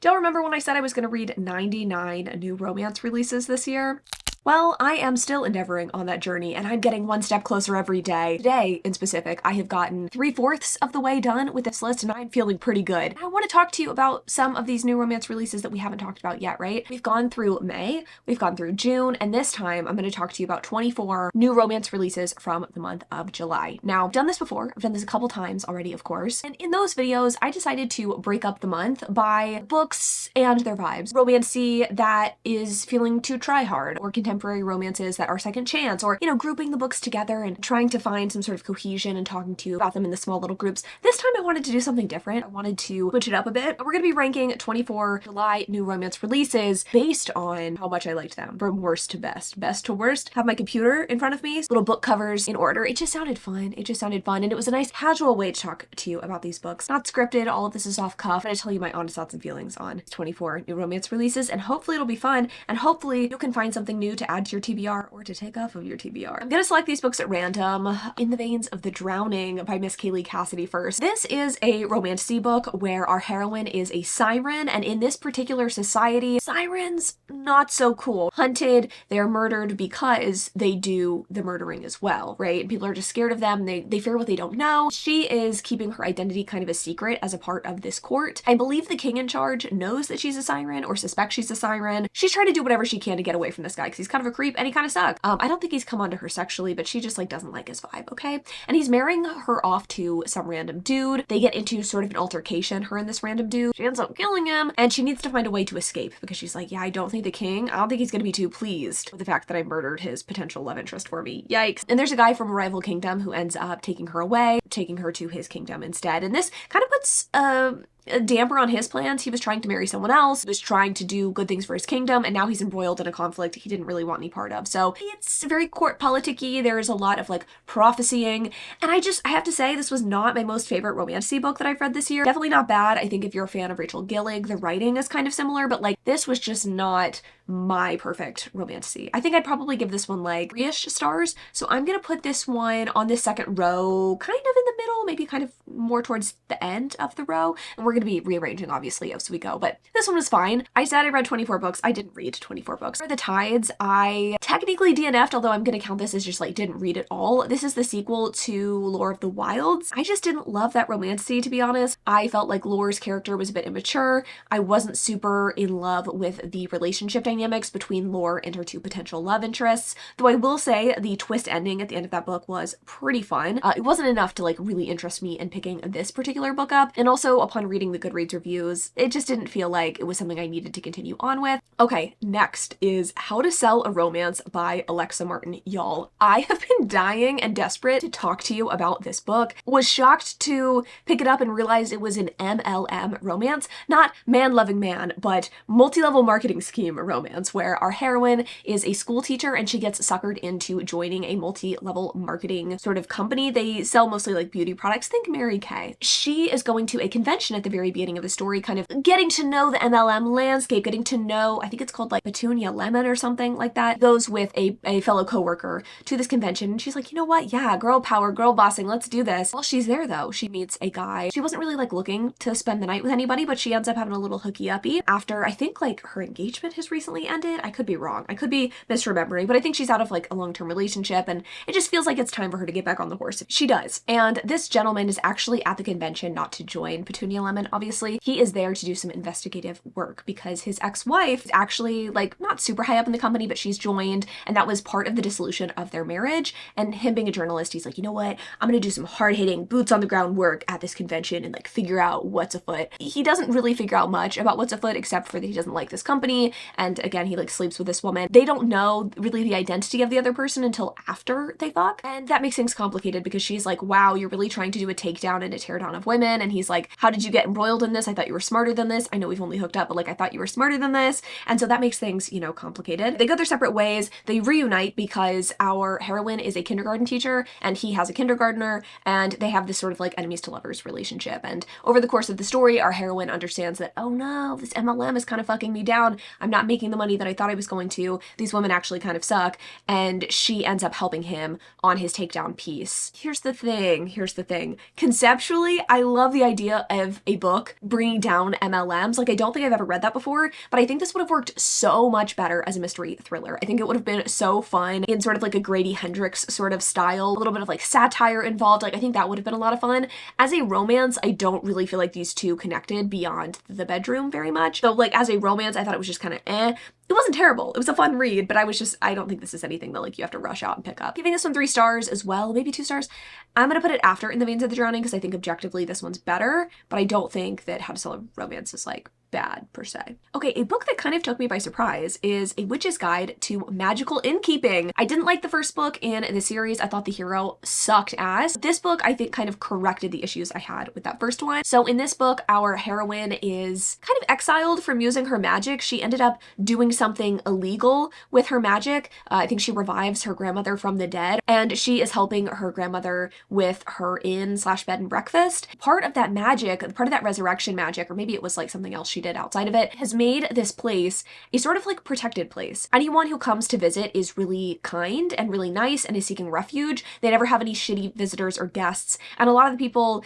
Don't remember when I said I was going to read 99 new romance releases this year? Well, I am still endeavoring on that journey, and I'm getting one step closer every day. Today, in specific, I have gotten 3/4 of the way done with this list, and I'm feeling pretty good. I want to talk to you about some of these new romance releases that we haven't talked about yet, right? We've gone through May, we've gone through June, and this time I'm going to talk to you about 24 new romance releases from the month of July. Now, I've done this before. I've done this a couple times already, of course, and in those videos, I decided to break up the month by books and their vibes. Romancy that is feeling too try-hard, or contemporary romances that are second chance, or, grouping the books together and trying to find some sort of cohesion and talking to you about them in the small little groups. This time I wanted to do something different. I wanted to switch it up a bit. We're going to be ranking 24 July new romance releases based on how much I liked them, from worst to best. Best to worst. Have my computer in front of me, little book covers in order. It just sounded fun. And it was a nice casual way to talk to you about these books. Not scripted. All of this is off cuff. I'm going to tell you my honest thoughts and feelings on 24 new romance releases, and hopefully it'll be fun, and hopefully you can find something new to add to your TBR or to take off of your TBR. I'm gonna select these books at random. In the Veins of the Drowning by Miss Kaylee Cassidy first. This is a romantasy book where our heroine is a siren, and in this particular society, sirens, not so cool. Hunted, they're murdered because they do the murdering as well, right? People are just scared of them. They fear what they don't know. She is keeping her identity kind of a secret as a part of this court. I believe the king in charge knows that she's a siren or suspects she's a siren. She's trying to do whatever she can to get away from this guy because he's kind of a creep and he kind of sucks. I don't think he's come onto her sexually, but she just doesn't like his vibe, okay? And he's marrying her off to some random dude. They get into sort of an altercation, her and this random dude. She ends up killing him, and she needs to find a way to escape because she's like, yeah, I don't think he's gonna be too pleased with the fact that I murdered his potential love interest for me. Yikes. And there's a guy from a rival kingdom who ends up taking her away, taking her to his kingdom instead. And this kind of puts a damper on his plans. He was trying to marry someone else, was trying to do good things for his kingdom, and now he's embroiled in a conflict he didn't really want any part of. So it's very court politic-y. There's a lot of prophesying, and I have to say this was not my most favorite romantasy book that I've read this year. Definitely not bad. I think if you're a fan of Rachel Gillig, the writing is kind of similar, but this was just not my perfect romantasy. I think I'd probably give this one 3-ish stars. So I'm gonna put this one on the second row, kind of in the middle, maybe kind of more towards the end of the row. And we're gonna be rearranging obviously as we go, but this one was fine. I said I read 24 books. I didn't read 24 books. For the Tides, I technically DNF'd, although I'm gonna count this as just didn't read it all. This is the sequel to Lore of the Wilds. I just didn't love that romantasy, to be honest. I felt like Lore's character was a bit immature. I wasn't super in love with the relationship dynamics between Lore and her two potential love interests, though I will say the twist ending at the end of that book was pretty fun. It wasn't enough to really interest me in picking this particular book up, and also upon reading the Goodreads reviews, it just didn't feel like it was something I needed to continue on with. Okay, next is How to Sell a Romance by Alexa Martin. Y'all, I have been dying and desperate to talk to you about this book. Was shocked to pick it up and realize it was an MLM romance, not man-loving man, but multi-level marketing scheme romance, where our heroine is a school teacher and she gets suckered into joining a multi-level marketing sort of company. They sell mostly beauty products. Think Mary Kay. She is going to a convention at the very beginning of the story, kind of getting to know the MLM landscape, getting to know, I think it's called Petunia Lemon or something like that. Goes with a fellow coworker to this convention, and she's like, you know what? Yeah, girl power, girl bossing, let's do this. While she's there though, she meets a guy. She wasn't really looking to spend the night with anybody, but she ends up having a little hooky-uppy after I think her engagement has recently ended. I could be wrong. I could be misremembering, but I think she's out of a long-term relationship, and it just feels like it's time for her to get back on the horse. She does. And this gentleman is actually at the convention not to join Petunia Lemon, obviously. He is there to do some investigative work because his ex-wife is actually not super high up in the company, but she's joined, and that was part of the dissolution of their marriage. And him being a journalist, he's like, you know what? I'm gonna do some hard-hitting, boots-on-the-ground work at this convention and figure out what's afoot. He doesn't really figure out much about what's afoot except for that he doesn't like this company, and again, he sleeps with this woman. They don't know really the identity of the other person until after they fuck, and that makes things complicated because she's like, wow, you're really trying to do a takedown and a teardown of women, and he's like, how did you get embroiled in this? I thought you were smarter than this. I know we've only hooked up, but I thought you were smarter than this. And so that makes things, complicated. They go their separate ways. They reunite because our heroine is a kindergarten teacher and he has a kindergartner, and they have this sort of enemies to lovers relationship. And over the course of the story, our heroine understands that, oh no, this MLM is kind of fucking me down. I'm not making the money that I thought I was going to. These women actually kind of suck. And she ends up helping him on his takedown piece. Here's the thing. Conceptually, I love the idea of a book bringing down MLMs. Like, I don't think I've ever read that before, but I think this would have worked so much better as a mystery thriller. I think it would have been so fun in sort of like a Grady Hendrix sort of style, a little bit of like satire involved. Like, I think that would have been a lot of fun. As a romance, I don't really feel like these two connected beyond the bedroom very much. So like as a romance, I thought it was just kind of eh. It wasn't terrible. It was a fun read, but I don't think this is anything that like you have to rush out and pick up. Giving this one 3 stars as well, maybe 2 stars. I'm gonna put it after In the Veins of the Drowning because I think objectively this one's better, but I don't think that How to Sell a Romance is like bad per se. Okay, a book that kind of took me by surprise is A Witch's Guide to Magical Inkeeping. I didn't like the first book in the series. I thought the hero sucked ass. This book, I think, kind of corrected the issues I had with that first one. So in this book, our heroine is kind of exiled from using her magic. She ended up doing something illegal with her magic. I think she revives her grandmother from the dead, and she is helping her grandmother with her inn/bed and breakfast. Part of that magic, part of that resurrection magic, or maybe it was like something else she did outside of it, has made this place a sort of like protected place. Anyone who comes to visit is really kind and really nice and is seeking refuge. They never have any shitty visitors or guests, and a lot of the people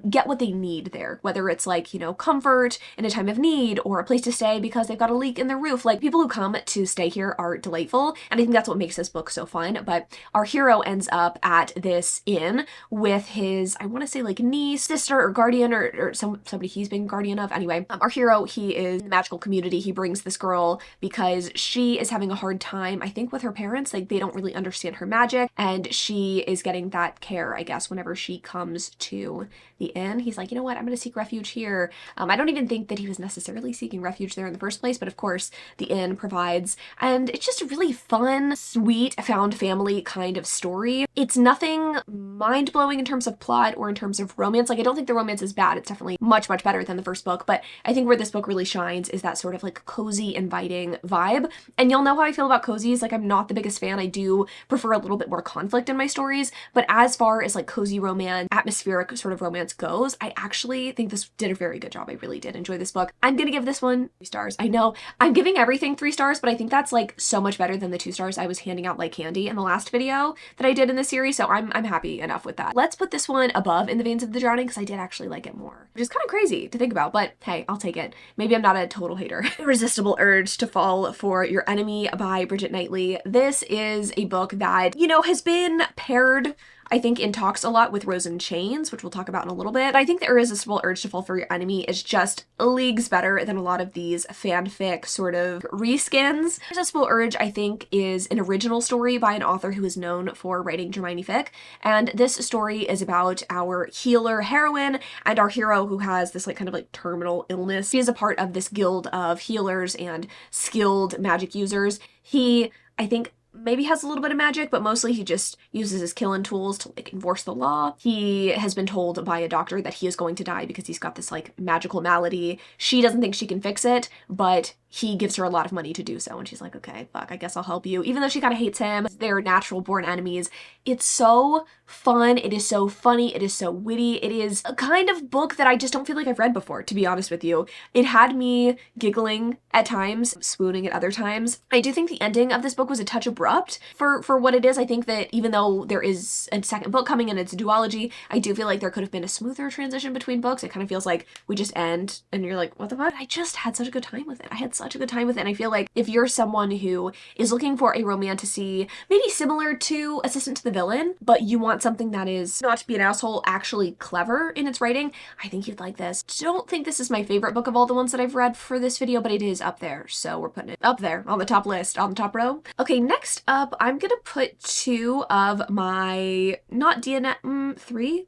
get what they need there, whether it's like, you know, comfort in a time of need or a place to stay because they've got a leak in their roof. Like, people who come to stay here are delightful, and I think that's what makes this book so fun. But our hero ends up at this inn with his, I want to say like niece, sister, or guardian, or somebody he's been guardian of. Anyway, our hero, he is in the magical community. He brings this girl because she is having a hard time, I think, with her parents. Like, they don't really understand her magic, and she is getting that care, I guess, whenever she comes to the inn. He's like, you know what, I'm going to seek refuge here. I don't even think that he was necessarily seeking refuge there in the first place, but of course the inn provides, and it's just a really fun, sweet, found family kind of story. It's nothing mind-blowing in terms of plot or in terms of romance. Like, I don't think the romance is bad. It's definitely much, much better than the first book, but I think where this book really shines is that sort of like cozy, inviting vibe. And you'll know how I feel about cozies. Like, I'm not the biggest fan. I do prefer a little bit more conflict in my stories, but as far as like cozy romance, atmospheric sort of romance goes, I actually think this did a very good job. I really did enjoy this book. I'm gonna give this one 3 stars. I know I'm giving everything 3 stars, but I think that's like so much better than the 2 stars I was handing out like candy in the last video that I did in the series, so I'm happy enough with that. Let's put this one above In the Veins of the Drowning because I did actually like it more, which is kind of crazy to think about, but hey, I'll take it. Maybe I'm not a total hater. Irresistible Urge to Fall for Your Enemy by Bridget Knightley. This is a book that, you know, has been paired, I think, in talks a lot with Rose in Chains, which we'll talk about in a little bit. I think The Irresistible Urge to Fall for Your Enemy is just leagues better than a lot of these fanfic sort of reskins. Irresistible Urge, I think, is an original story by an author who is known for writing Hermione fic, and this story is about our healer heroine and our hero who has this like kind of like terminal illness. He is a part of this guild of healers and skilled magic users. He, I think, maybe has a little bit of magic, but mostly he just uses his killing tools to like enforce the law. He has been told by a doctor that he is going to die because he's got this like magical malady. She doesn't think she can fix it, but he gives her a lot of money to do so, and she's like, okay, fuck, I guess I'll help you. Even though she kind of hates him, they're natural born enemies. It's so fun, it is so funny, it is so witty. It is a kind of book that I just don't feel like I've read before, to be honest with you. It had me giggling at times, swooning at other times. I do think the ending of this book was a touch abrupt for what it is. I think that even though there is a second book coming and it's a duology, I do feel like there could have been a smoother transition between books. It kind of feels like we just end and you're like, what the fuck? I just had such a good time with it. I had such a good time with it. And I feel like if you're someone who is looking for a romantasy, maybe similar to Assistant to the Villain, but you want something that is, not to be an asshole, actually clever in its writing, I think you'd like this. Don't think this is my favorite book of all the ones that I've read for this video, but it is up there. So we're putting it up there on the top list, on the top row. Okay, next up, I'm gonna put 2 of my, not DNF, 3?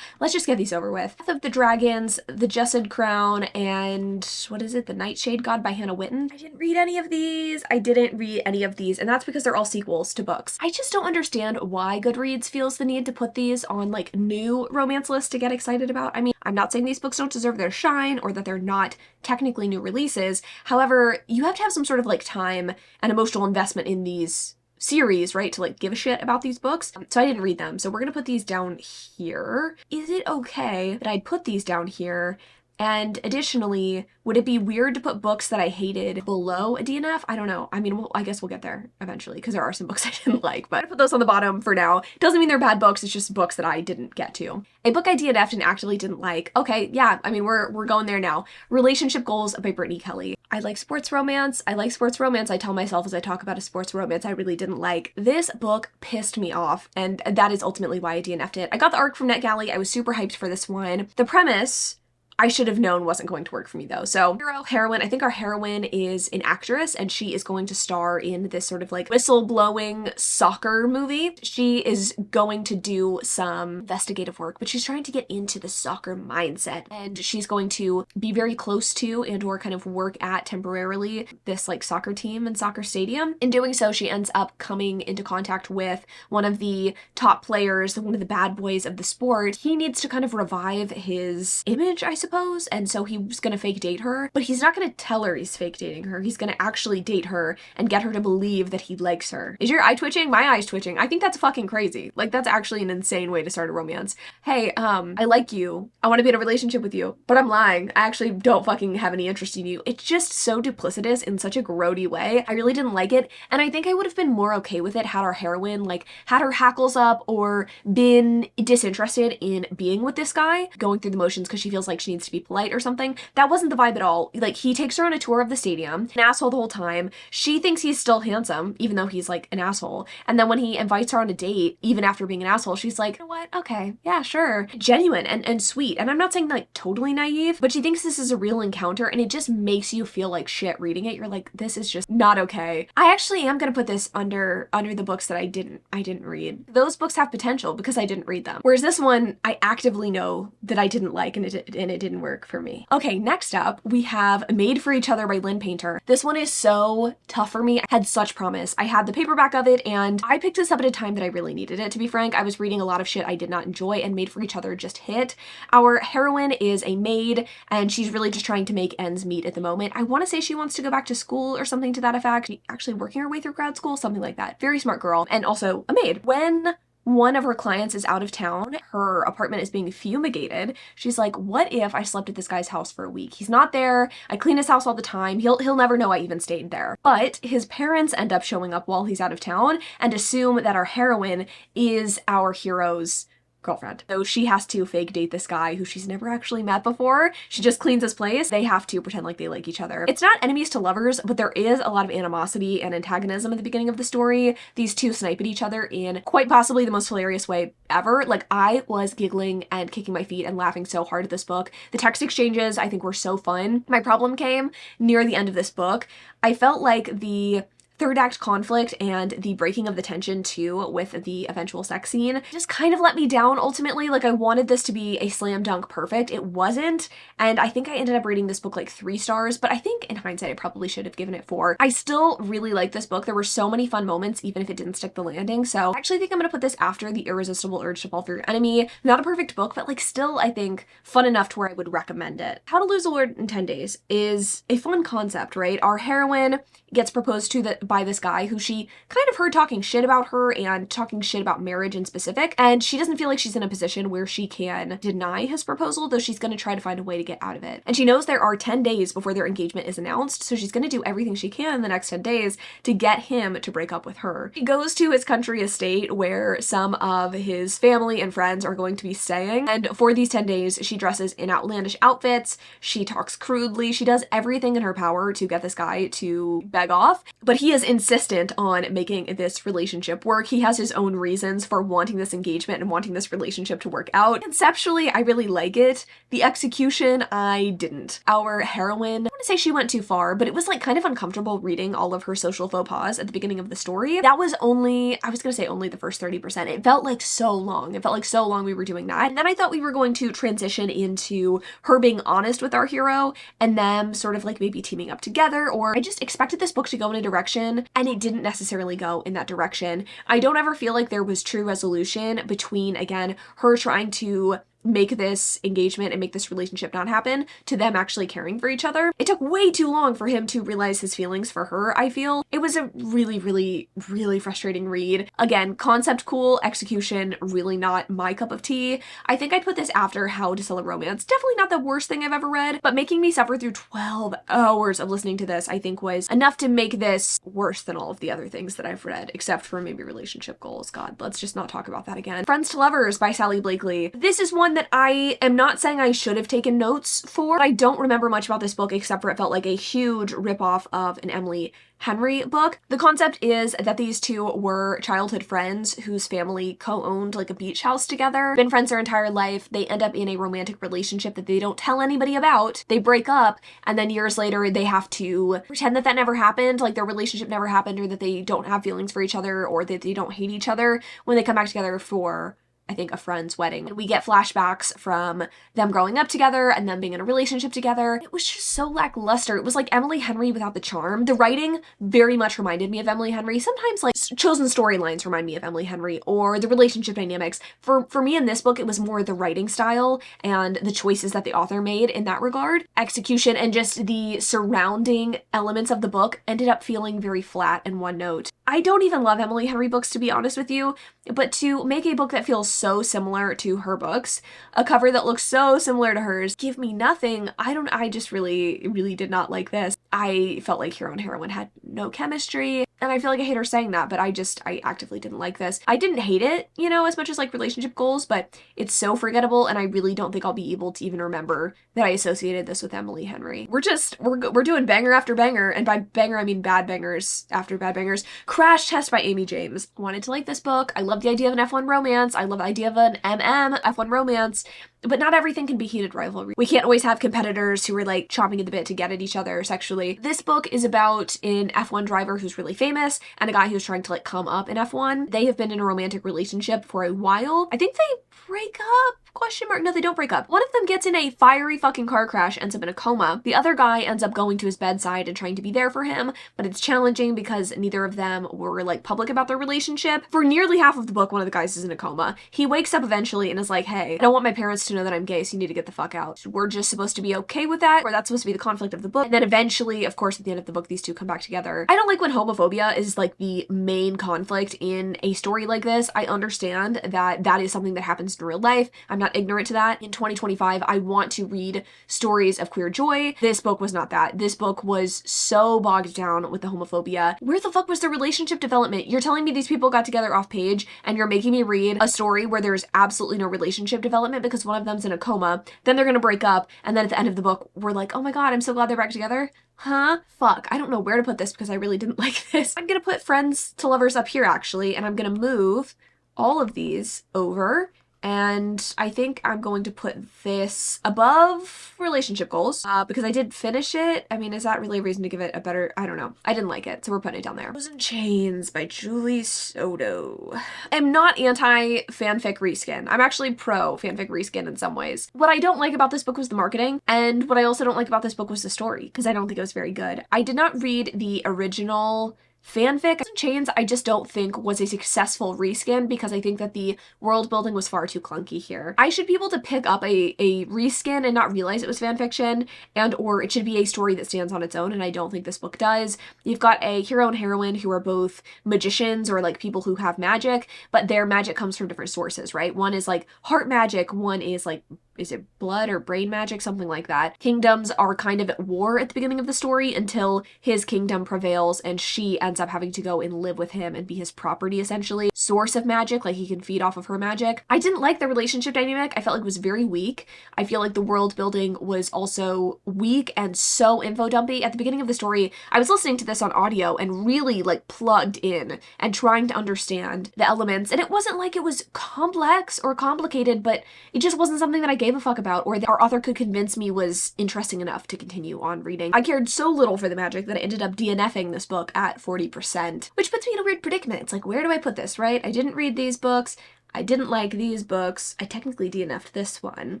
Let's just get these over with. Death of the Dragons, The Jessed Crown, and what is it? The Nightshade God by Hannah Witten. I didn't read any of these. And that's because they're all sequels to books. I just don't understand why Goodreads feels the need to put these on like new romance lists to get excited about. I mean, I'm not saying these books don't deserve their shine or that they're not technically new releases. However, you have to have some sort of like time and emotional investment in these series, right, to like give a shit about these books. So I didn't read them. So we're gonna put these down here. Is it okay that I'd put these down here And additionally, would it be weird to put books that I hated below a DNF? I don't know. I mean, I guess we'll get there eventually because there are some books I didn't like, but I put those on the bottom for now. Doesn't mean they're bad books, it's just books that I didn't get to. A book I DNF'd and actually didn't like. Okay, yeah, I mean, we're going there now. Relationship Goals by Brittany Kelly. I like sports romance. I tell myself as I talk about a sports romance I really didn't like. This book pissed me off, and that is ultimately why I DNF'd it. I got the arc from NetGalley. I was super hyped for this one. The premise, I should have known wasn't going to work for me though. So hero, heroine, I think our heroine is an actress and she is going to star in this sort of like whistle-blowing soccer movie. She is going to do some investigative work, but she's trying to get into the soccer mindset, and she's going to be very close to and or kind of work at temporarily this like soccer team and soccer stadium. In doing so, she ends up coming into contact with one of the top players, one of the bad boys of the sport. He needs to kind of revive his image, I suppose, and so he was gonna fake date her, but he's not gonna tell her he's fake dating her. He's gonna actually date her and get her to believe that he likes her. Is your eye twitching? My eye's twitching. I think that's fucking crazy. Like, that's actually an insane way to start a romance. Hey, I like you. I want to be in a relationship with you, but I'm lying. I actually don't fucking have any interest in you. It's just so duplicitous in such a grody way. I really didn't like it, and I think I would have been more okay with it had our heroine, like, had her hackles up or been disinterested in being with this guy, going through the motions because she feels like she needs to be polite or something. That wasn't the vibe at all. Like, he takes her on a tour of the stadium, an asshole the whole time. She thinks he's still handsome, even though he's like an asshole. And then when he invites her on a date, even after being an asshole, she's like, you know what? Okay, yeah, sure. Genuine and sweet. And I'm not saying like totally naive, but she thinks this is a real encounter, and it just makes you feel like shit reading it. You're like, this is just not okay. I actually am gonna put this under the books that I didn't read. Those books have potential because I didn't read them. Whereas this one, I actively know that I didn't like, and it didn't work for me. Okay, next up, we have Made for Each Other by Lynn Painter. This one is so tough for me. I had such promise. I had the paperback of it, and I picked this up at a time that I really needed it, to be frank. I was reading a lot of shit I did not enjoy, and Made for Each Other just hit. Our heroine is a maid, and she's really just trying to make ends meet at the moment. I want to say she wants to go back to school or something to that effect. She's actually working her way through grad school, something like that. Very smart girl, and also a maid. When one of her clients is out of town, her apartment is being fumigated. She's like, what if I slept at this guy's house for a week? He's not there. I clean his house all the time. He'll never know I even stayed there. But his parents end up showing up while he's out of town and assume that our heroine is our hero's girlfriend. So she has to fake date this guy who she's never actually met before. She just cleans his place. They have to pretend like they like each other. It's not enemies to lovers, but there is a lot of animosity and antagonism at the beginning of the story. These two snipe at each other in quite possibly the most hilarious way ever. Like, I was giggling and kicking my feet and laughing so hard at this book. The text exchanges, I think, were so fun. My problem came near the end of this book. I felt like the third act conflict and the breaking of the tension too with the eventual sex scene just kind of let me down ultimately. Like, I wanted this to be a slam dunk perfect. It wasn't, and I think I ended up rating this book like 3 stars, but I think in hindsight I probably should have given it 4. I still really like this book. There were so many fun moments even if it didn't stick the landing, so I actually think I'm gonna put this after The Irresistible Urge to Fall for Your Enemy. Not a perfect book, but like still I think fun enough to where I would recommend it. How to Lose a Lord in 10 Days is a fun concept, right? Our heroine gets proposed to by this guy who she kind of heard talking shit about her and talking shit about marriage in specific, and she doesn't feel like she's in a position where she can deny his proposal, though she's going to try to find a way to get out of it. And she knows there are 10 days before their engagement is announced, so she's going to do everything she can in the next 10 days to get him to break up with her. He goes to his country estate where some of his family and friends are going to be staying, and for these 10 days she dresses in outlandish outfits, she talks crudely, she does everything in her power to get this guy to beg off, but he is insistent on making this relationship work. He has his own reasons for wanting this engagement and wanting this relationship to work out. Conceptually, I really like it. The execution, I didn't. Our heroine, I want to say she went too far, but it was like kind of uncomfortable reading all of her social faux pas at the beginning of the story. That was only, I was gonna say only the first 30%. It felt like so long. It felt like so long we were doing that. And then I thought we were going to transition into her being honest with our hero and them sort of like maybe teaming up together, or I just expected this book to go in a direction and it didn't necessarily go in that direction. I don't ever feel like there was true resolution between, again, her trying to make this engagement and make this relationship not happen to them actually caring for each other. It took way too long for him to realize his feelings for her, I feel. It was a really, really, really frustrating read. Again, concept cool, execution really not my cup of tea. I think I'd put this after How to Sell a Romance. Definitely not the worst thing I've ever read, but making me suffer through 12 hours of listening to this, I think was enough to make this worse than all of the other things that I've read, except for maybe Relationship Goals. God, let's just not talk about that again. Friends to Lovers by Sally Blakely. This is one that I am not saying I should have taken notes for. I don't remember much about this book except for it felt like a huge ripoff of an Emily Henry book. The concept is that these two were childhood friends whose family co-owned like a beach house together. Been friends their entire life. They end up in a romantic relationship that they don't tell anybody about. They break up, and then years later they have to pretend that that never happened, like their relationship never happened, or that they don't have feelings for each other, or that they don't hate each other when they come back together for, I think, a friend's wedding. And we get flashbacks from them growing up together and them being in a relationship together. It was just so lackluster. It was like Emily Henry without the charm. The writing very much reminded me of Emily Henry. Sometimes like chosen storylines remind me of Emily Henry, or the relationship dynamics. For me in this book, it was more the writing style and the choices that the author made in that regard. Execution and just the surrounding elements of the book ended up feeling very flat and one note. I don't even love Emily Henry books, to be honest with you, but to make a book that feels so similar to her books, a cover that looks so similar to hers, give me nothing. I just really, really did not like this. I felt like hero and heroine had no chemistry, and I feel like I hate her saying that, but I actively didn't like this. I didn't hate it, you know, as much as like Relationship Goals, but it's so forgettable, and I really don't think I'll be able to even remember that I associated this with Emily Henry. We're doing banger after banger, and by banger I mean bad bangers after bad bangers. Crash Test by Amy James. Wanted to like this book. I love the idea of an F1 romance. I love the idea of an F1 romance. But not everything can be heated rivalry. We can't always have competitors who are like chomping at the bit to get at each other sexually. This book is about an F1 driver who's really famous and a guy who's trying to like come up in F1. They have been in a romantic relationship for a while. I think they break up? Question mark. No, they don't break up. One of them gets in a fiery fucking car crash, ends up in a coma. The other guy ends up going to his bedside and trying to be there for him, but it's challenging because neither of them were like public about their relationship. For nearly half of the book, one of the guys is in a coma. He wakes up eventually and is like, hey, I don't want my parents to know that I'm gay, so you need to get the fuck out. We're just supposed to be okay with that, or that's supposed to be the conflict of the book. And then eventually, of course, at the end of the book, these two come back together. I don't like when homophobia is like the main conflict in a story like this. I understand that that is something that happens in real life. I'm not ignorant to that. In 2025, I want to read stories of queer joy. This book was not that. This book was so bogged down with the homophobia. Where the fuck was the relationship development? You're telling me these people got together off page, and you're making me read a story where there's absolutely no relationship development because one of them's in a coma, then they're gonna break up, and then at the end of the book, we're like, oh my god, I'm so glad they're back together. Huh? Fuck. I don't know where to put this because I really didn't like this. I'm gonna put Friends to Lovers up here, actually, and I'm gonna move all of these over. And I think I'm going to put this above Relationship Goals because I did finish it. I mean, is that really a reason to give it a better? I don't know. I didn't like it, so we're putting it down there. Frozen Chains by Julie Soto. I'm not anti-fanfic reskin. I'm actually pro-fanfic reskin in some ways. What I don't like about this book was the marketing, and what I also don't like about this book was the story, because I don't think it was very good. I did not read the original fanfic. Chains, I just don't think was a successful reskin because I think that the world building was far too clunky here. I should be able to pick up a reskin and not realize it was fanfiction, and or it should be a story that stands on its own, and I don't think this book does. You've got a hero and heroine who are both magicians or like people who have magic, but their magic comes from different sources, right? One is like heart magic, one is like, is it blood or brain magic? Something like that. Kingdoms are kind of at war at the beginning of the story until his kingdom prevails and she ends up having to go and live with him and be his property, essentially. Source of magic, like he can feed off of her magic. I didn't like the relationship dynamic. I felt like it was very weak. I feel like the world building was also weak and so info dumpy. At the beginning of the story, I was listening to this on audio and really like plugged in and trying to understand the elements. And it wasn't like it was complex or complicated, but it just wasn't something that I gave a fuck about or that our author could convince me was interesting enough to continue on reading. I cared so little for the magic that I ended up DNFing this book at 40%, which puts me in a weird predicament. It's like, where do I put this, right? I didn't read these books. I didn't like these books. I technically DNF'd this one.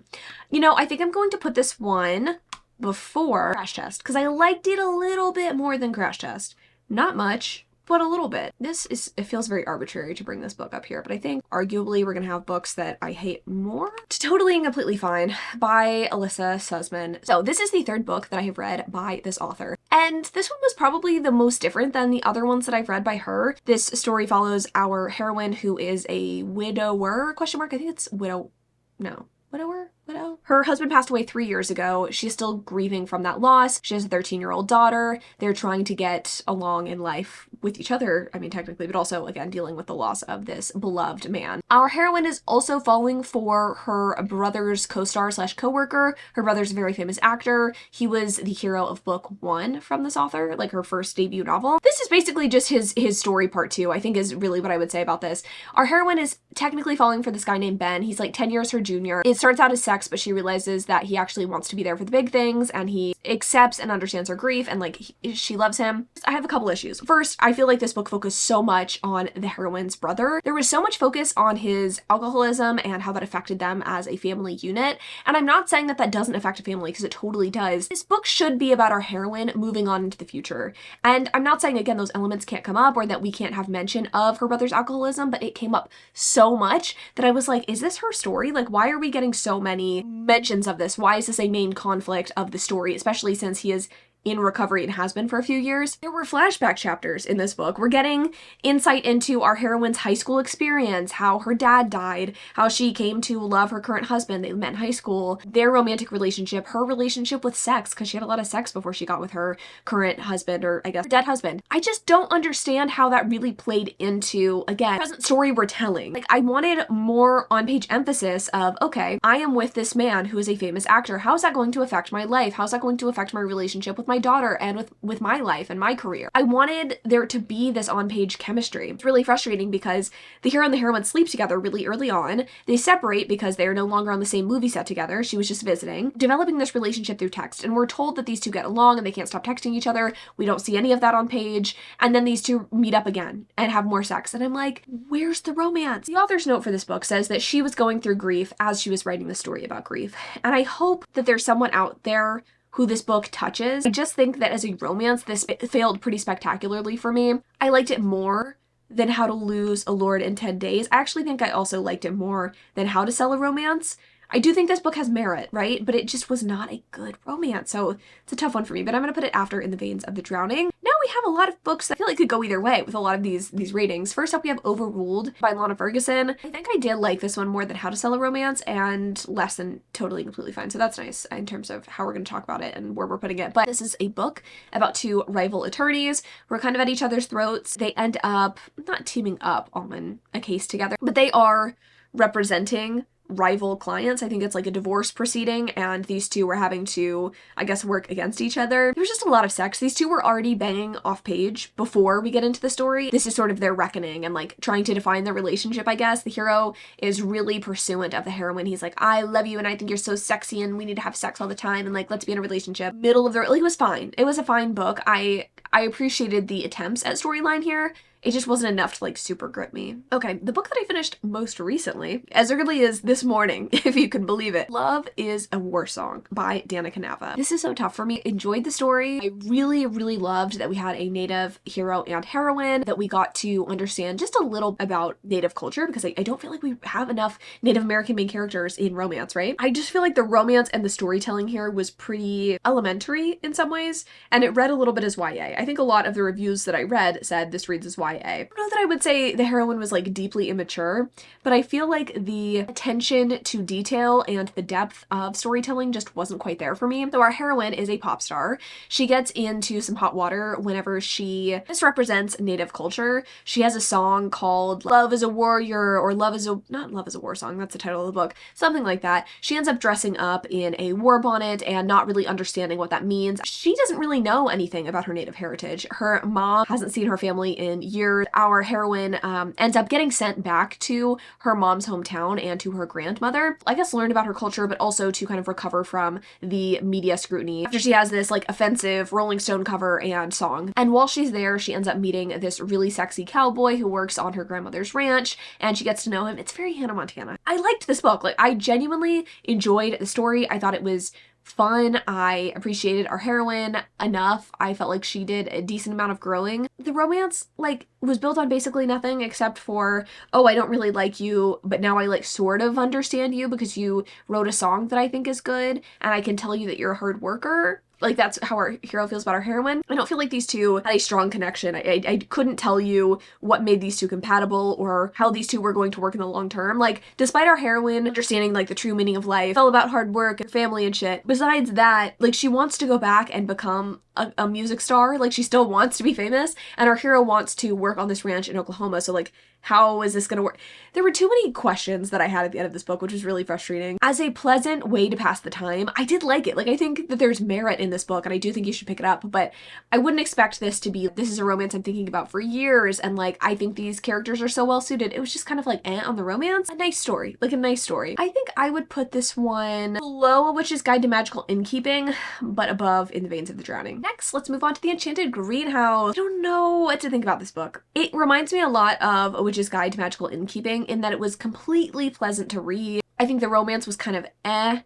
You know, I think I'm going to put this one before Crash Test because I liked it a little bit more than Crash Test. Not much, but a little bit. It feels very arbitrary to bring this book up here, but I think arguably we're gonna have books that I hate more. Totally and Completely Fine by Alyssa Sussman. So this is the third book that I have read by this author. And this one was probably the most different than the other ones that I've read by her. This story follows our heroine, who is a widower, question mark, I think it's widower? Her husband passed away 3 years ago. She's still grieving from that loss. She has a 13-year-old daughter. They're trying to get along in life with each other, I mean, technically, but also, again, dealing with the loss of this beloved man. Our heroine is also falling for her brother's co-star slash co-worker. Her brother's a very famous actor. He was the hero of book 1 from this author, like her first debut novel. This is basically just his story part 2, I think, is really what I would say about this. Our heroine is technically falling for this guy named Ben. He's like 10 years her junior. It starts out as sex, but she realizes that he actually wants to be there for the big things, and he accepts and understands her grief, and like she loves him. I have a couple issues. First, I feel like this book focused so much on the heroine's brother. There was so much focus on his alcoholism and how that affected them as a family unit, and I'm not saying that that doesn't affect a family, because it totally does. This book should be about our heroine moving on into the future, and I'm not saying, again, those elements can't come up or that we can't have mention of her brother's alcoholism, but it came up so much that I was like, is this her story? Like, why are we getting so many mentions of this? Why is this a main conflict of the story, especially since he is in recovery and has been for a few years? There were flashback chapters in this book. We're getting insight into our heroine's high school experience, how her dad died, how she came to love her current husband, they met in high school, their romantic relationship, her relationship with sex, because she had a lot of sex before she got with her current husband, or I guess her dead husband. I just don't understand how that really played into, again, present story we're telling. Like, I wanted more on-page emphasis of, okay, I am with this man who is a famous actor. How is that going to affect my life? How is that going to affect my relationship with my daughter and with my life and my career? I wanted there to be this on-page chemistry. It's really frustrating because the hero and the heroine sleep together really early on. They separate because they are no longer on the same movie set together. She was just visiting, developing this relationship through text, and we're told that these two get along and they can't stop texting each other. We don't see any of that on page, and then these two meet up again and have more sex, and I'm like, where's the romance? The author's note for this book says that she was going through grief as she was writing the story about grief, and I hope that there's someone out there who this book touches. I just think that as a romance, this failed pretty spectacularly for me. I liked it more than How to Lose a Lord in 10 Days. I actually think I also liked it more than How to Sell a Romance. I do think this book has merit, right? But it just was not a good romance. So it's a tough one for me, but I'm going to put it after In the Veins of the Drowning. Now we have a lot of books that I feel like could go either way with a lot of these ratings. First up, we have Overruled by Lana Ferguson. I think I did like this one more than How to Sell a Romance and less than Totally and Completely Fine. So that's nice in terms of how we're going to talk about it and where we're putting it. But this is a book about two rival attorneys who are kind of at each other's throats. They end up not teaming up on a case together, but they are representing rival clients. I think it's like a divorce proceeding, and these two were having to, I guess, work against each other. There was just a lot of sex. These two were already banging off page before we get into the story. This is sort of their reckoning and like trying to define their relationship, I guess. The hero is really pursuant of the heroine. He's like, I love you and I think you're so sexy and we need to have sex all the time and like, let's be in a relationship. Middle of the, like, it was fine. It was a fine book. I appreciated the attempts at storyline here. It just wasn't enough to like super grip me. Okay, the book that I finished most recently, as early as this morning, if you can believe it, Love is a War Song by Danica Nava. This is so tough for me. Enjoyed the story. I really, really loved that we had a Native hero and heroine, that we got to understand just a little about Native culture, because I don't feel like we have enough Native American main characters in romance, right? I just feel like the romance and the storytelling here was pretty elementary in some ways, and it read a little bit as YA. I think a lot of the reviews that I read said this reads as YA. I don't know that I would say the heroine was like deeply immature, but I feel like the attention to detail and the depth of storytelling just wasn't quite there for me. So our heroine is a pop star. She gets into some hot water whenever she misrepresents Native culture. She has a song called Love is a Warrior, or not Love is a War Song, that's the title of the book, something like that. She ends up dressing up in a war bonnet and not really understanding what that means. She doesn't really know anything about her Native heritage. Her mom hasn't seen her family in years. Our heroine ends up getting sent back to her mom's hometown and to her grandmother, I guess, learn about her culture, but also to kind of recover from the media scrutiny after she has this like offensive Rolling Stone cover and song. And while she's there, she ends up meeting this really sexy cowboy who works on her grandmother's ranch, and she gets to know him. It's very Hannah Montana. I liked this book. Like, I genuinely enjoyed the story. I thought it was fun. I appreciated our heroine enough. I felt like she did a decent amount of growing. The romance, like, was built on basically nothing except for, oh, I don't really like you, but now I, like, sort of understand you because you wrote a song that I think is good, and I can tell you that you're a hard worker. Like, that's how our hero feels about our heroine. I don't feel like these two had a strong connection. I couldn't tell you what made these two compatible or how these two were going to work in the long term. Like, despite our heroine understanding, like, the true meaning of life, it's all about hard work and family and shit. Besides that, like, she wants to go back and become a music star. Like, she still wants to be famous, and our hero wants to work on this ranch in Oklahoma. So, like, how is this gonna work? There were too many questions that I had at the end of this book, which was really frustrating. As a pleasant way to pass the time, I did like it. Like, I think that there's merit in this book, and I do think you should pick it up, but I wouldn't expect this to be, this is a romance I'm thinking about for years, and, like, I think these characters are so well suited. It was just kind of like, on the romance. A nice story. Like, a nice story. I think I would put this one below A Witch's Guide to Magical Inkeeping, but above In the Veins of the Drowning. Next, let's move on to the Enchanted Greenhouse. I don't know what to think about this book. It reminds me a lot of A Witch's Guide to Magical Inkeeping in that it was completely pleasant to read. I think the romance was kind of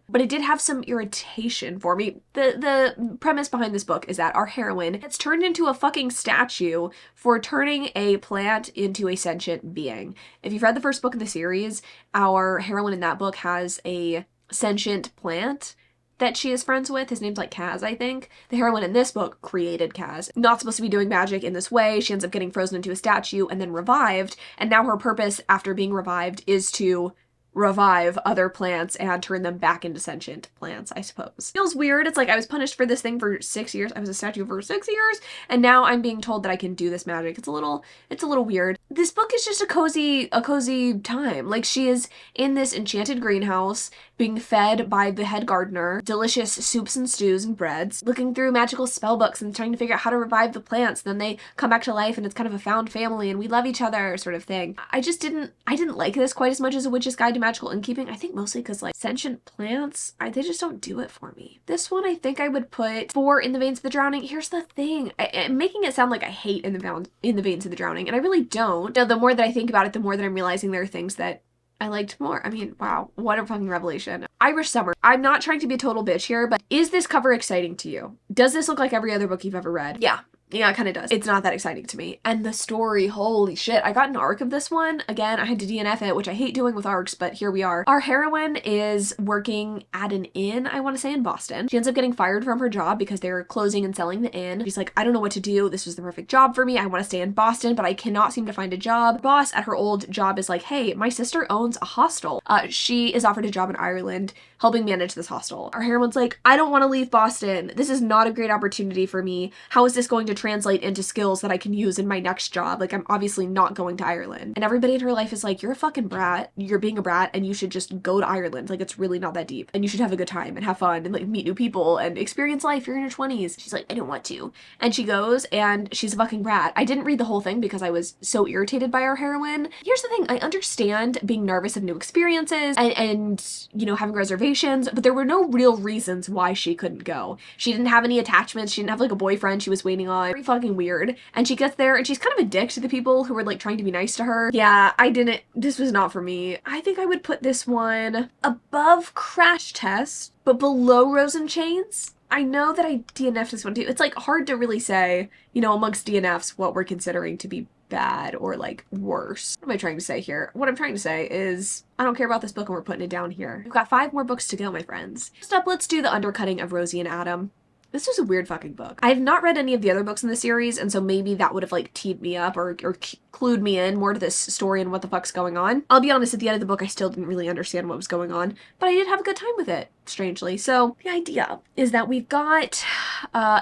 but it did have some irritation for me. The premise behind this book is that our heroine gets turned into a fucking statue for turning a plant into a sentient being. If you've read the first book in the series, our heroine in that book has a sentient plant that she is friends with. His name's like Kaz, I think. The heroine in this book created Kaz. Not supposed to be doing magic in this way. She ends up getting frozen into a statue and then revived. And now her purpose after being revived is to revive other plants and turn them back into sentient plants, I suppose. Feels weird. It's like I was punished for this thing for 6 years. I was a statue for 6 years, and now I'm being told that I can do this magic. It's a little weird. This book is just a cozy time. Like, she is in this enchanted greenhouse, being fed by the head gardener, delicious soups and stews and breads, looking through magical spell books and trying to figure out how to revive the plants. Then they come back to life and it's kind of a found family and we love each other sort of thing. I didn't like this quite as much as A Witch's Guide to Magical Inkeeping. I think mostly because, like, sentient plants, they just don't do it for me. This one I think I would put 4 In the Veins of the Drowning. Here's the thing. I'm making it sound like I hate In the Veins of the Drowning, and I really don't. Now, the more that I think about it, the more that I'm realizing there are things that I liked more. I mean, wow, what a fucking revelation. Irish Summer. I'm not trying to be a total bitch here, but is this cover exciting to you? Does this look like every other book you've ever read? Yeah, it kind of does. It's not that exciting to me. And the story, holy shit. I got an arc of this one. Again, I had to DNF it, which I hate doing with arcs, but here we are. Our heroine is working at an inn, I want to say, in Boston. She ends up getting fired from her job because they're closing and selling the inn. She's like, I don't know what to do. This was the perfect job for me. I want to stay in Boston, but I cannot seem to find a job. The boss at her old job is like, hey, my sister owns a hostel. She is offered a job in Ireland helping manage this hostel. Our heroine's like, I don't want to leave Boston. This is not a great opportunity for me. How is this going to translate into skills that I can use in my next job? Like, I'm obviously not going to Ireland. And everybody in her life is like, you're a fucking brat. You're being a brat and you should just go to Ireland. Like, it's really not that deep. And you should have a good time and have fun and, like, meet new people and experience life. You're in your 20s. She's like, I don't want to. And she goes and she's a fucking brat. I didn't read the whole thing because I was so irritated by our heroine. Here's the thing. I understand being nervous of new experiences and you know, having reservations, but there were no real reasons why she couldn't go. She didn't have any attachments. She didn't have, like, a boyfriend she was waiting on. Very fucking weird. And she gets there and she's kind of a dick to the people who were, like, trying to be nice to her. Yeah, this was not for me. I think I would put this one above Crash Test, but below Rose and Chains. I know that I DNF'd this one too. It's, like, hard to really say, you know, amongst DNFs what we're considering to be bad or, like, worse. What am I trying to say here? What I'm trying to say is I don't care about this book and we're putting it down here. We've got 5 more books to go, my friends. Next up, let's do The Undercutting of Rosie and Adam. This was a weird fucking book. I have not read any of the other books in the series, and so maybe that would have, like, teed me up or clued me in more to this story and what the fuck's going on. I'll be honest, at the end of the book, I still didn't really understand what was going on, but I did have a good time with it, strangely. So the idea is that we've got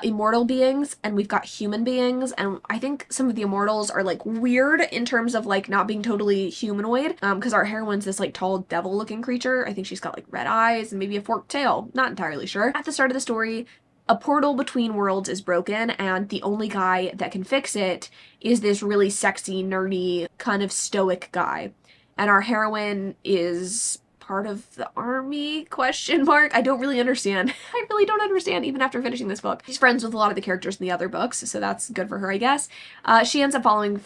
immortal beings and we've got human beings, and I think some of the immortals are, like, weird in terms of, like, not being totally humanoid, because our heroine's this, like, tall devil-looking creature. I think she's got, like, red eyes and maybe a forked tail. Not entirely sure. At the start of the story, a portal between worlds is broken, and the only guy that can fix it is this really sexy, nerdy, kind of stoic guy. And our heroine is part of the army, question mark. I don't really understand. I really don't understand even after finishing this book. She's friends with a lot of the characters in the other books, so that's good for her, I guess. She ends up falling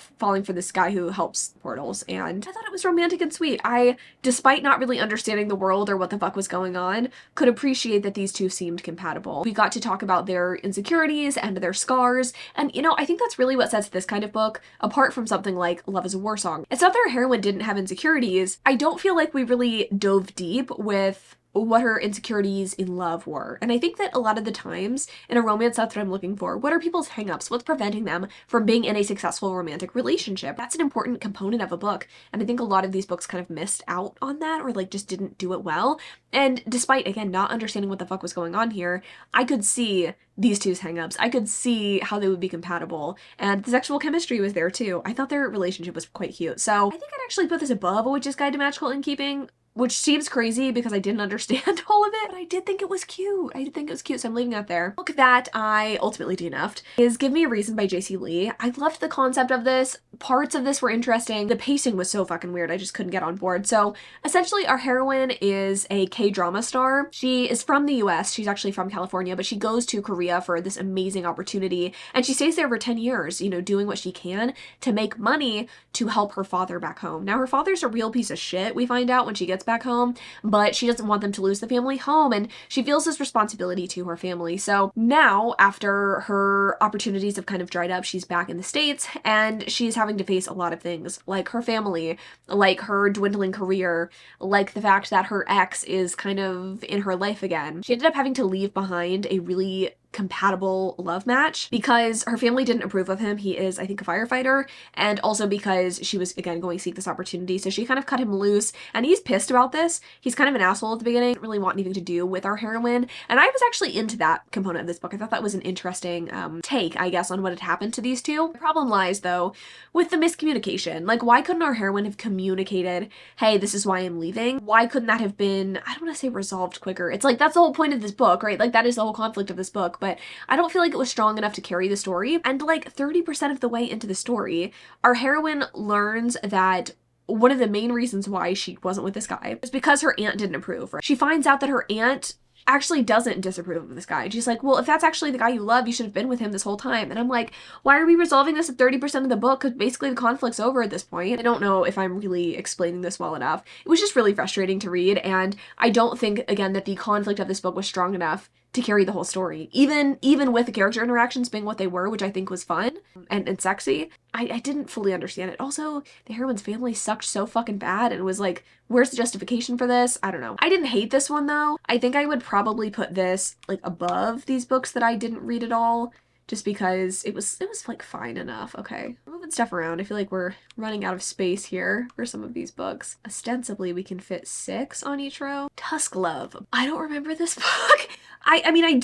for this guy who helps portals, and I thought it was romantic and sweet. I, despite not really understanding the world or what the fuck was going on, could appreciate that these two seemed compatible. We got to talk about their insecurities and their scars, and you know, I think that's really what sets this kind of book apart from something like Love is a War Song. It's not that our heroine didn't have insecurities. I don't feel like we really dove deep with what her insecurities in love were. And I think that a lot of the times in a romance, that's what I'm looking for. What are people's hangups? What's preventing them from being in a successful romantic relationship? That's an important component of a book. And I think a lot of these books kind of missed out on that, or like just didn't do it well. And despite, again, not understanding what the fuck was going on here, I could see these two's hangups. I could see how they would be compatible. And the sexual chemistry was there too. I thought their relationship was quite cute. So I think I'd actually put this above A Witch's Guide to Magical Inkeeping, which seems crazy because I didn't understand all of it, but I did think it was cute. I did think it was cute, so I'm leaving that there. The book that I ultimately DNF'd is Give Me a Reason by J.C. Lee. I loved the concept of this. Parts of this were interesting. The pacing was so fucking weird. I just couldn't get on board. So essentially our heroine is a K-drama star. She is from the US. She's actually from California, but she goes to Korea for this amazing opportunity. And she stays there for 10 years, you know, doing what she can to make money to help her father back home. Now her father's a real piece of shit, we find out when she gets back home, but she doesn't want them to lose the family home, and she feels this responsibility to her family. So now, after her opportunities have kind of dried up, she's back in the States, and she's having to face a lot of things, like her family, like her dwindling career, like the fact that her ex is kind of in her life again. She ended up having to leave behind a really compatible love match because her family didn't approve of him. He is, I think, a firefighter, and also because she was, again, going to seek this opportunity. So she kind of cut him loose, and he's pissed about this. He's kind of an asshole at the beginning, didn't really want anything to do with our heroine, and I was actually into that component of this book. I thought that was an interesting take, I guess, on what had happened to these two. The problem lies, though, with the miscommunication. Like, why couldn't our heroine have communicated, hey, this is why I'm leaving? Why couldn't that have been, I don't want to say resolved quicker. It's like, that's the whole point of this book, right? Like, that is the whole conflict of this book, but I don't feel like it was strong enough to carry the story. And like 30% of the way into the story, our heroine learns that one of the main reasons why she wasn't with this guy is because her aunt didn't approve. Right? She finds out that her aunt actually doesn't disapprove of this guy. And she's like, well, if that's actually the guy you love, you should have been with him this whole time. And I'm like, why are we resolving this at 30% of the book? Because basically the conflict's over at this point. I don't know if I'm really explaining this well enough. It was just really frustrating to read. And I don't think, again, that the conflict of this book was strong enough to carry the whole story. Even with the character interactions being what they were, which I think was fun and sexy, I didn't fully understand it. Also, the heroine's family sucked so fucking bad, and was like, where's the justification for this? I don't know. I didn't hate this one though. I think I would probably put this like above these books that I didn't read at all, just because it was like fine enough. Okay, we're moving stuff around. I feel like we're running out of space here for some of these books. Ostensibly, we can fit 6 on each row. Tusk Love. I don't remember this book. I mean, I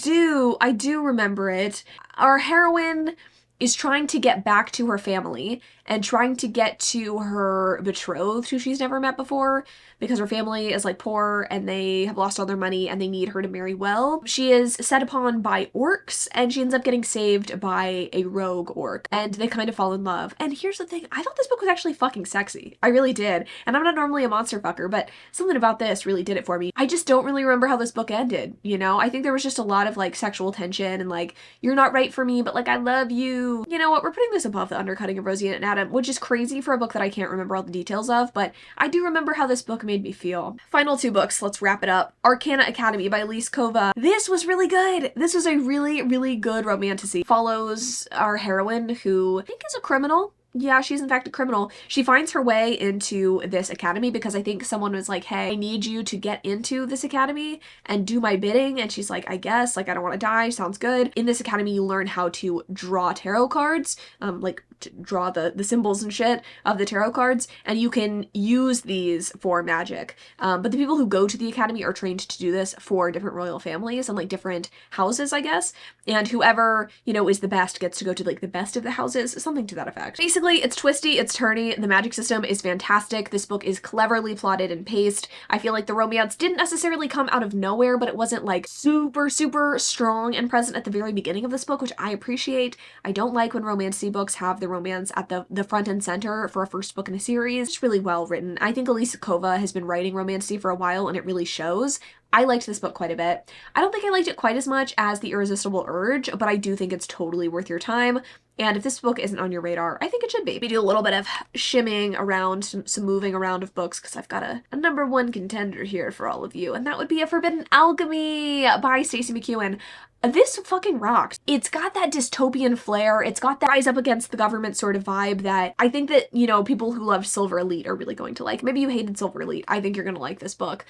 do remember it. Our heroine is trying to get back to her family and trying to get to her betrothed who she's never met before because her family is like poor and they have lost all their money and they need her to marry well. She is set upon by orcs and she ends up getting saved by a rogue orc and they kind of fall in love. And here's the thing, I thought this book was actually fucking sexy. I really did. And I'm not normally a monster fucker, but something about this really did it for me. I just don't really remember how this book ended, you know? I think there was just a lot of like sexual tension and like, you're not right for me, but like I love you. You know what, we're putting this above The Undercutting of Rosie and Adam, which is crazy for a book that I can't remember all the details of, but I do remember how this book made me feel. Final 2 books, let's wrap it up. Arcana Academy by Elise Kova. This was really good. This was a really, really good romantasy. Follows our heroine who I think is a criminal. Yeah, she's in fact a criminal. She finds her way into this academy because I think someone was like, hey, I need you to get into this academy and do my bidding. And she's like, I guess, like, I don't want to die. Sounds good. In this academy, you learn how to draw tarot cards, like to draw the symbols and shit of the tarot cards, and you can use these for magic. But the people who go to the academy are trained to do this for different royal families and like different houses, I guess. And whoever, you know, is the best gets to go to like the best of the houses, something to that effect. Basically, Basically, it's twisty, it's turny, the magic system is fantastic, this book is cleverly plotted and paced. I feel like the romance didn't necessarily come out of nowhere, but it wasn't like super strong and present at the very beginning of this book, which I appreciate. I don't like when romancy books have the romance at the front and center for a first book in a series. It's really well written. I think Elisa Kova has been writing romancy for a while and it really shows. I liked this book quite a bit. I don't think I liked it quite as much as The Irresistible Urge, but I do think it's totally worth your time. And if this book isn't on your radar, I think it should be. We do a little bit of shimming around, some moving around of books, because I've got a number one contender here for all of you, and that would be A Forbidden Alchemy by Stacey McEwen. This fucking rocks. It's got that dystopian flair. It's got that rise up against the government sort of vibe that I think that, you know, people who loved Silver Elite are really going to like. Maybe you hated Silver Elite. I think you're going to like this book.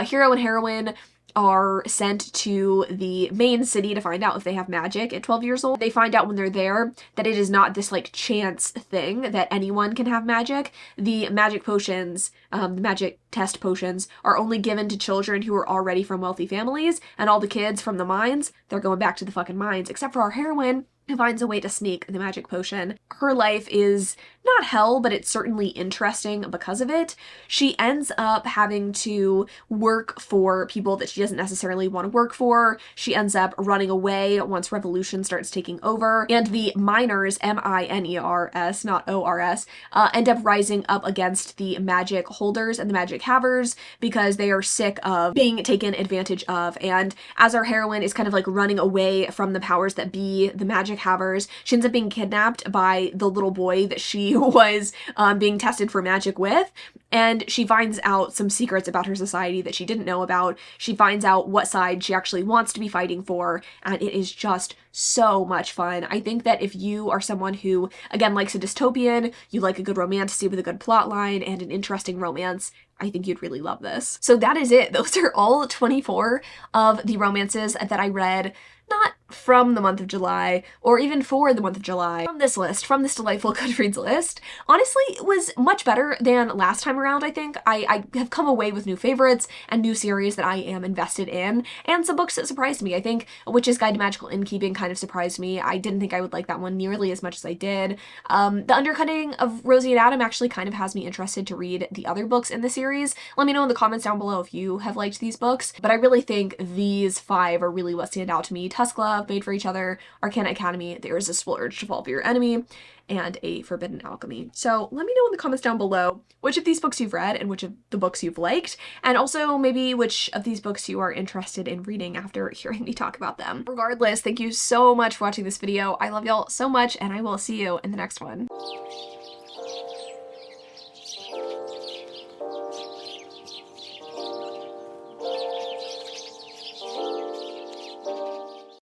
Hero and heroine are sent to the main city to find out if they have magic at 12 years old. They find out when they're there that it is not this like chance thing that anyone can have magic. The magic potions, the magic test potions are only given to children who are already from wealthy families, and all the kids from the mines, they're going back to the fucking mines, except for our heroine, who finds a way to sneak the magic potion. Her life is not hell, but it's certainly interesting because of it. She ends up having to work for people that she doesn't necessarily want to work for. She ends up running away once revolution starts taking over, and the miners, M-I-N-E-R-S, not O-R-S, end up rising up against the magic holders and the magic havers because they are sick of being taken advantage of. And as our heroine is kind of like running away from the powers that be, the magic havers, she ends up being kidnapped by the little boy that she was being tested for magic with, and she finds out some secrets about her society that she didn't know about. She finds out what side she actually wants to be fighting for, and it is just so much fun. I think that if you are someone who, again, likes a dystopian, you like a good romance with a good plot line and an interesting romance, I think you'd really love this. So that is it. Those are all 24 of the romances that I read, not from the month of July, or even for the month of July, from this list, from this delightful Goodreads list. Honestly, it was much better than last time around, I think. I have come away with new favorites and new series that I am invested in, and some books that surprised me. I think A Witch's Guide to Magical Inkeeping kind of surprised me. I didn't think I would like that one nearly as much as I did. The Undercutting of Rosie and Adam actually kind of has me interested to read the other books in the series. Let me know in the comments down below if you have liked these books, but I really think these 5 are really what stand out to me. Tusk Love, Made for Each Other, Arcana Academy, The Irresistible Urge to Fall for Your Enemy, and A Forbidden Alchemy. So let me know in the comments down below which of these books you've read and which of the books you've liked, and also maybe which of these books you are interested in reading after hearing me talk about them. Regardless, thank you so much for watching this video. I love y'all so much, and I will see you in the next one.